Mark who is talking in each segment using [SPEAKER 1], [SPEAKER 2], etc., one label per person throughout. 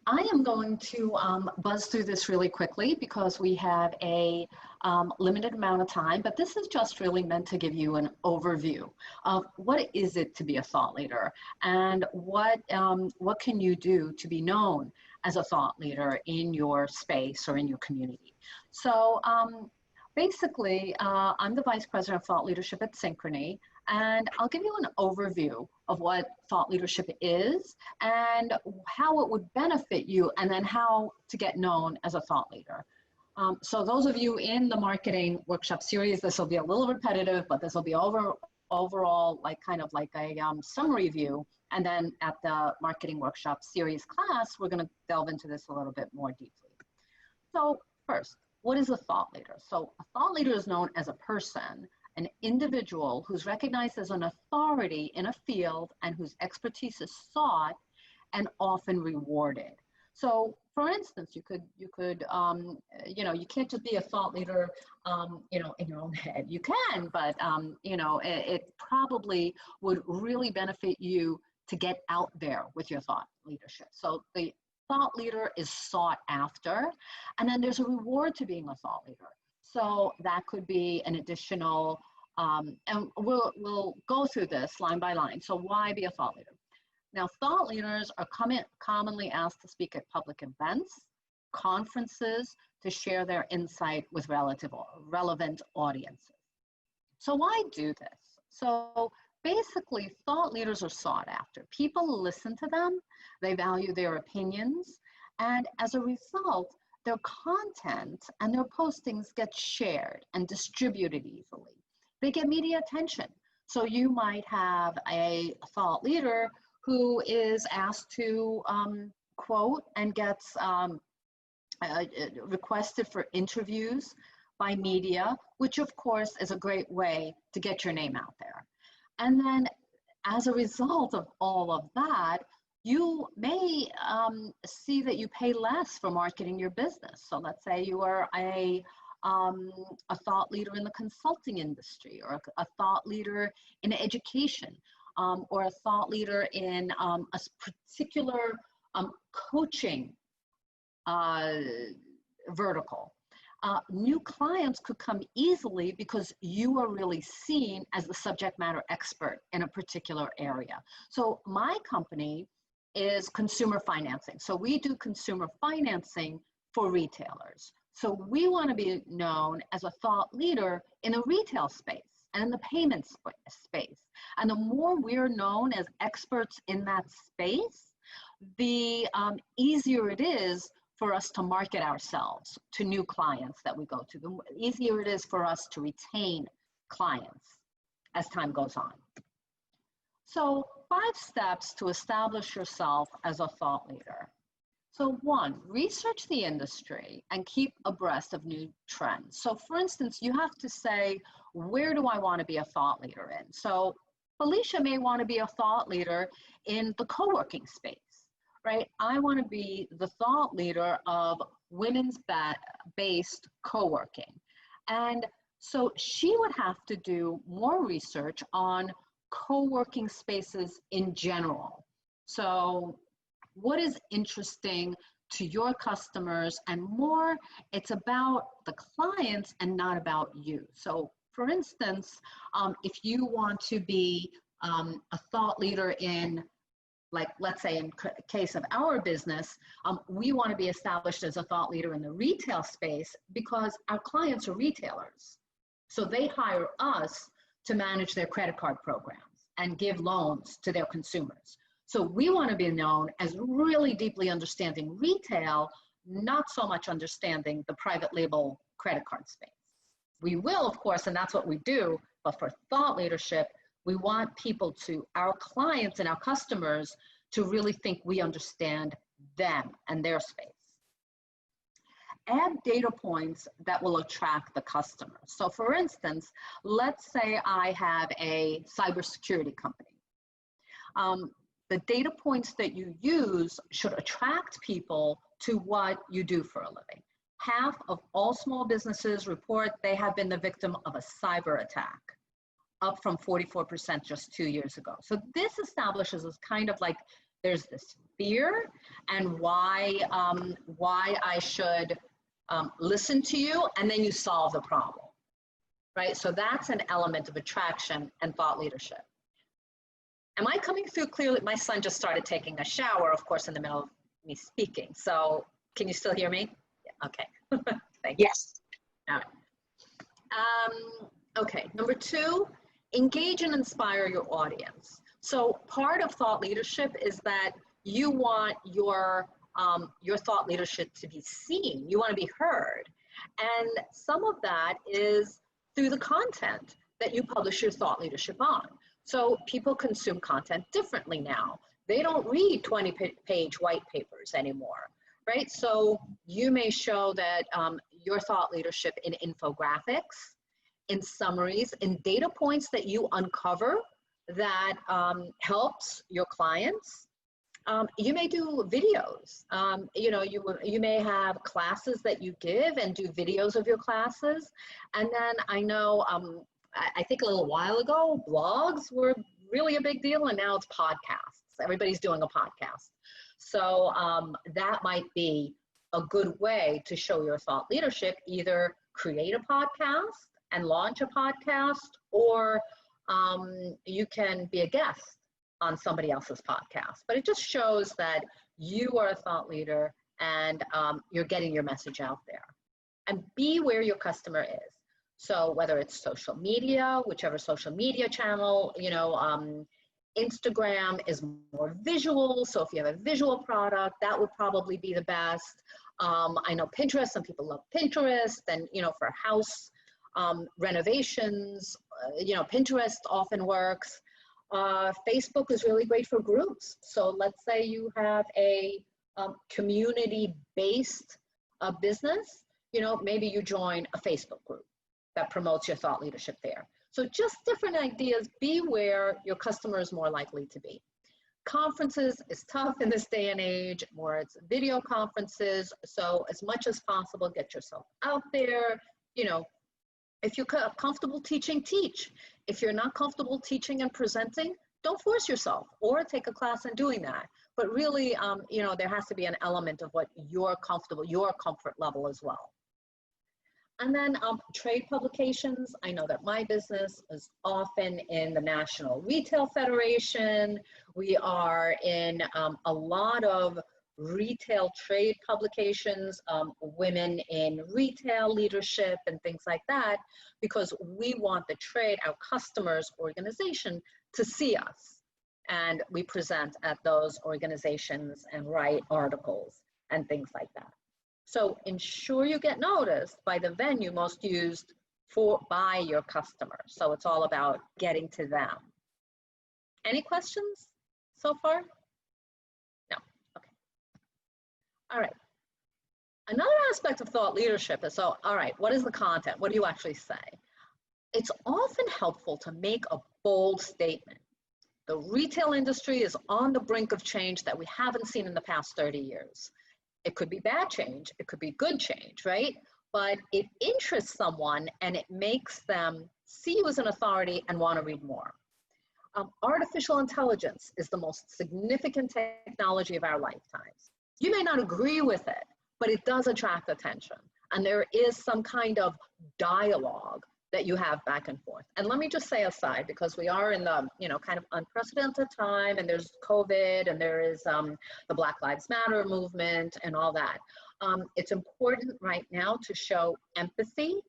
[SPEAKER 1] I am going to buzz through this really quickly because we have a limited amount of time, but this is just really meant to give you an overview of what is it to be a thought leader and what can you do to be known as a thought leader in your space or in your community. So basically, I'm the Vice President of Thought Leadership at Synchrony, and I'll give you an overview of what thought leadership is and how it would benefit you, and then how to get known as a thought leader. So those of you in the marketing workshop series, this will be a little repetitive, but this will be overall kind of like a summary view. And then at the marketing workshop series class, we're going to delve into this a little bit more deeply. So first, what is a thought leader? So a thought leader is known as a person, an individual who's recognized as an authority in a field and whose expertise is sought and often rewarded. So for instance, you can't just be a thought leader, in your own head. You can, but, it probably would really benefit you to get out there with your thought leadership. So the thought leader is sought after, and then there's a reward to being a thought leader. So that could be an additional, and we'll go through this line by line. So why be a thought leader? Now, thought leaders are commonly asked to speak at public events, conferences, to share their insight with relevant audiences. So why do this? So basically, thought leaders are sought after. People listen to them, they value their opinions, and as a result, their content and their postings get shared and distributed easily. They get media attention. So you might have a thought leader who is asked to quote and gets requested for interviews by media, which of course is a great way to get your name out there. And then as a result of all of that, you may see that you pay less for marketing your business. So let's say you are a thought leader in the consulting industry, or a thought leader in education, or a thought leader in a particular coaching vertical. New clients could come easily because you are really seen as the subject matter expert in a particular area. So my company is consumer financing. So we do consumer financing for retailers. So we want to be known as a thought leader in the retail space and in the payment space. And the more we're known as experts in that space, the easier it is for us to market ourselves to new clients that we go to. The easier it is for us to retain clients as time goes on. So 5 steps to establish yourself as a thought leader. So 1, research the industry and keep abreast of new trends. So for instance, you have to say, where do I want to be a thought leader in? So Felicia may want to be a thought leader in the co-working space, right? I want to be the thought leader of women's-based co-working. And so she would have to do more research on co-working spaces in general. So what is interesting to your customers, and more, it's about the clients and not about you. So for instance, if you want to be a thought leader in, like, let's say in case of our business, we want to be established as a thought leader in the retail space because our clients are retailers. So they hire us to manage their credit card programs and give loans to their consumers. So we want to be known as really deeply understanding retail, not so much understanding the private label credit card space. We will, of course, and that's what we do, but for thought leadership, we want people to, our clients and our customers, to really think we understand them and their space. Add data points that will attract the customer. So for instance, let's say I have a cybersecurity company. The data points that you use should attract people to what you do for a living. Half of all small businesses report they have been the victim of a cyber attack, up from 44% just 2 years ago. So this establishes as kind of like there's this fear and why I should listen to you, and then you solve the problem, right? So that's an element of attraction and thought leadership. Am I coming through clearly? My son just started taking a shower, of course, in the middle of me speaking. So can you still hear me? Yeah, okay. Thank you.
[SPEAKER 2] Yes.
[SPEAKER 1] All right. Okay, number 2, engage and inspire your audience. So part of thought leadership is that you want your thought leadership to be seen. You want to be heard. And some of that is through the content that you publish your thought leadership on. So people consume content differently now. They don't read 20-page white papers anymore, right? So you may show that your thought leadership in infographics, in summaries, in data points that you uncover that helps your clients. You may do videos. You may have classes that you give and do videos of your classes. And then I know, I think a little while ago, blogs were really a big deal, and now it's podcasts. Everybody's doing a podcast. So that might be a good way to show your thought leadership. Either create a podcast and launch a podcast, or you can be a guest on somebody else's podcast. But it just shows that you are a thought leader and you're getting your message out there. And be where your customer is. So whether it's social media, whichever social media channel, Instagram is more visual. So if you have a visual product, that would probably be the best. I know Pinterest, some people love Pinterest, and, for house renovations, Pinterest often works. Facebook is really great for groups. So let's say you have a community-based business, maybe you join a Facebook group that promotes your thought leadership there. So just different ideas. Be where your customer is more likely to be. Conferences is tough in this day and age, more it's video conferences. So as much as possible, get yourself out there. If you're comfortable teaching, teach. If you're not comfortable teaching and presenting, don't force yourself, or take a class in doing that. But really, there has to be an element of what you're comfortable, your comfort level as well. And then trade publications. I know that my business is often in the National Retail Federation. We are in a lot of retail trade publications, women in retail leadership and things like that, because we want the trade, our customers' organization, to see us. And we present at those organizations and write articles and things like that. So ensure you get noticed by the venue most used by your customers. So it's all about getting to them. Any questions so far? No, okay. All right. Another aspect of thought leadership is, all right, what is the content? What do you actually say? It's often helpful to make a bold statement. The retail industry is on the brink of change that we haven't seen in the past 30 years. It could be bad change, it could be good change, right? But it interests someone and it makes them see you as an authority and want to read more. Artificial intelligence is the most significant technology of our lifetimes. You may not agree with it, but it does attract attention. And there is some kind of dialogue that you have back and forth. And let me just say aside, because we are in the, kind of unprecedented time, and there's COVID, and there is the Black Lives Matter movement and all that. It's important right now to show empathy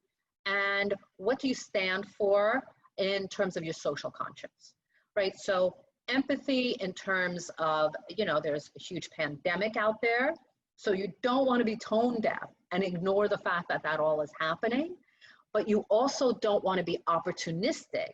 [SPEAKER 1] and what do you stand for in terms of your social conscience, right? So empathy in terms of, there's a huge pandemic out there. So you don't want to be tone deaf and ignore the fact that that all is happening. But you also don't want to be opportunistic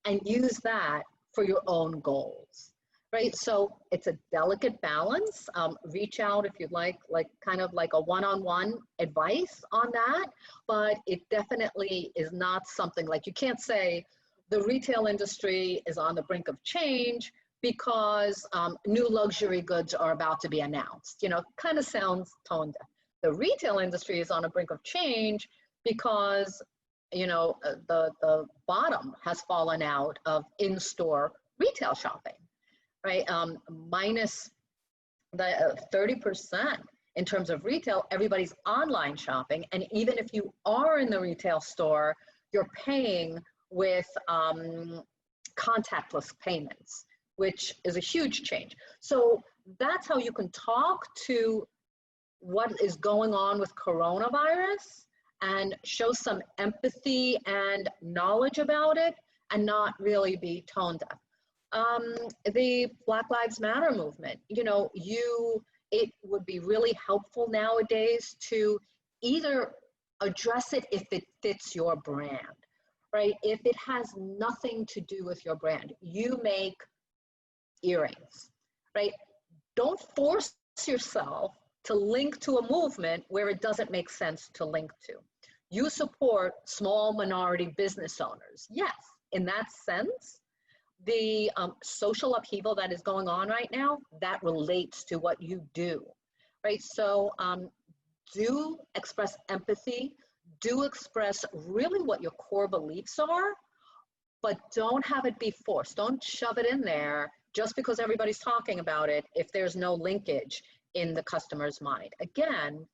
[SPEAKER 1] and use that for your own goals, right? So it's a delicate balance. Reach out if you'd like kind of like a one-on-one advice on that, but it definitely is not something like, you can't say the retail industry is on the brink of change because new luxury goods are about to be announced. Kind of sounds tone deaf. The retail industry is on the brink of change because the bottom has fallen out of in-store retail shopping, right? Minus the 30% in terms of retail, everybody's online shopping. And even if you are in the retail store, you're paying with contactless payments, which is a huge change. So that's how you can talk to what is going on with coronavirus and show some empathy and knowledge about it and not really be tone deaf. The Black Lives Matter movement, it would be really helpful nowadays to either address it if it fits your brand, right? If it has nothing to do with your brand, you make earrings, right? Don't force yourself to link to a movement where it doesn't make sense to link to. You support small minority business owners. Yes, in that sense, the social upheaval that is going on right now, that relates to what you do, right? So do express empathy, do express really what your core beliefs are, but don't have it be forced. Don't shove it in there just because everybody's talking about it if there's no linkage in the customer's mind. Again,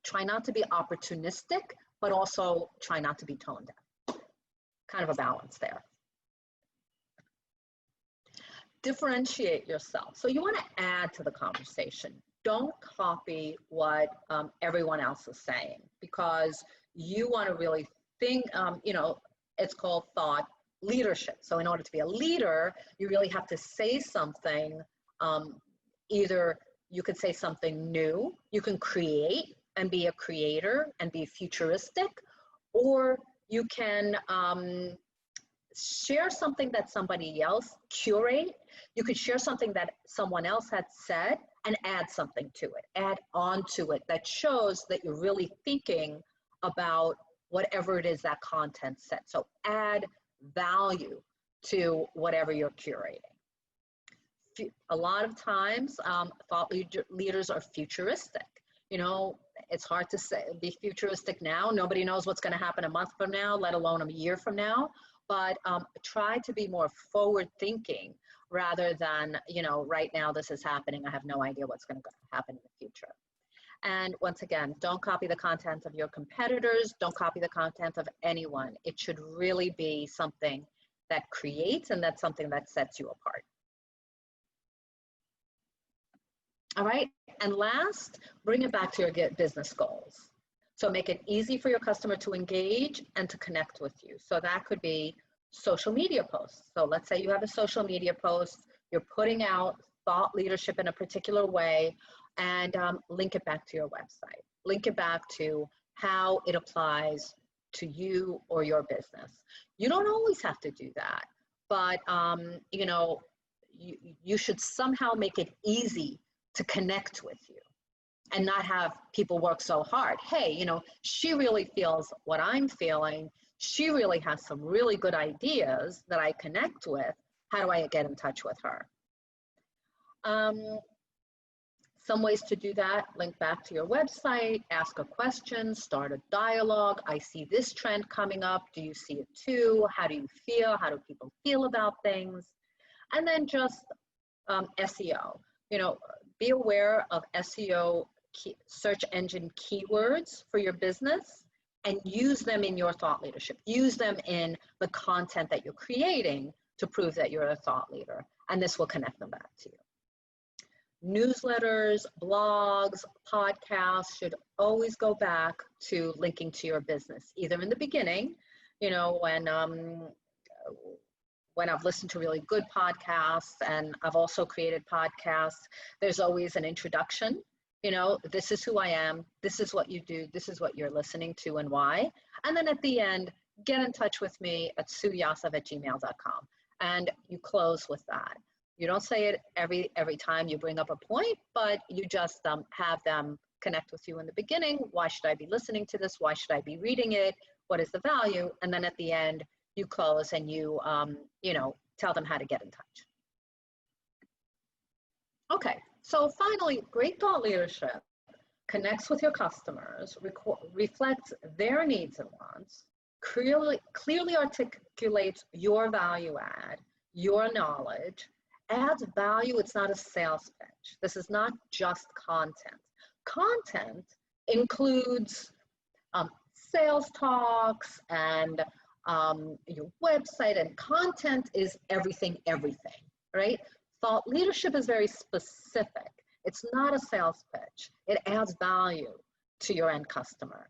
[SPEAKER 1] try not to be opportunistic, but also try not to be tone deaf. Kind of a balance there. Differentiate yourself. So you want to add to the conversation. Don't copy what everyone else is saying, because you want to really think, it's called thought leadership. So in order to be a leader, you really have to say something. Either you could say something new, you can create and be a creator and be futuristic, or you can share something that somebody else curate. You could share something that someone else had said and add something to it, add on to it that shows that you're really thinking about whatever it is that content said. So add value to whatever you're curating. A lot of times, thought leaders are futuristic. It's hard to say, be futuristic now. Nobody knows what's going to happen a month from now, let alone a year from now. But try to be more forward thinking rather than, right now this is happening, I have no idea what's going to happen in the future. And once again, don't copy the content of your competitors. Don't copy the content of anyone. It should really be something that creates, and that's something that sets you apart. All right, and last, bring it back to your business goals. So make it easy for your customer to engage and to connect with you. So that could be social media posts. So let's say you have a social media post, you're putting out thought leadership in a particular way, and link it back to your website. Link it back to how it applies to you or your business. You don't always have to do that, but you should somehow make it easy to connect with you and not have people work so hard. Hey, she really feels what I'm feeling. She really has some really good ideas that I connect with. How do I get in touch with her? Some ways to do that: link back to your website, ask a question, start a dialogue. I see this trend coming up. Do you see it too? How do you feel? How do people feel about things? And then just SEO. Be aware of SEO, search engine keywords for your business, and use them in your thought leadership. Use them in the content that you're creating to prove that you're a thought leader, and this will connect them back to you. Newsletters, blogs, podcasts should always go back to linking to your business, either in the beginning, when I've listened to really good podcasts, and I've also created podcasts, there's always an introduction. This is who I am, this is what you do, this is what you're listening to and why. And then at the end, get in touch with me at sueyasav@gmail.com. And you close with that. You don't say it every time you bring up a point, but you just have them connect with you in the beginning. Why should I be listening to this? Why should I be reading it? What is the value? And then at the end, you close and you, tell them how to get in touch. Okay, so finally, great thought leadership connects with your customers, reflects their needs and wants, clearly articulates your value add, your knowledge, adds value. It's not a sales pitch. This is not just content. Content includes sales talks and your website, and content is everything, right? Thought leadership is very specific. It's not a sales pitch. It adds value to your end customer.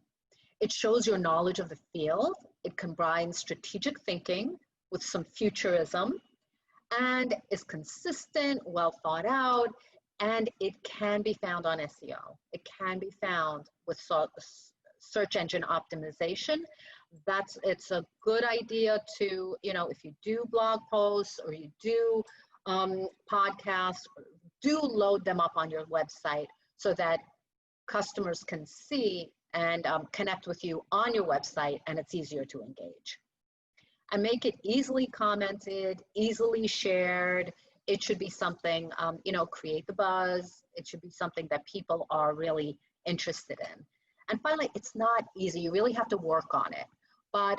[SPEAKER 1] It shows your knowledge of the field. It combines strategic thinking with some futurism, and is consistent, well thought out, and it can be found on SEO. It can be found with search engine optimization. It's a good idea to, if you do blog posts or you do podcasts, do load them up on your website so that customers can see and connect with you on your website, and it's easier to engage. And make it easily commented, easily shared. It should be something, create the buzz. It should be something that people are really interested in. And finally, it's not easy. You really have to work on it. But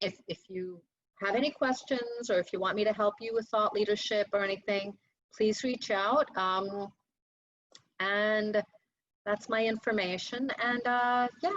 [SPEAKER 1] if you have any questions, or if you want me to help you with thought leadership or anything, please reach out. And that's my information. And yeah.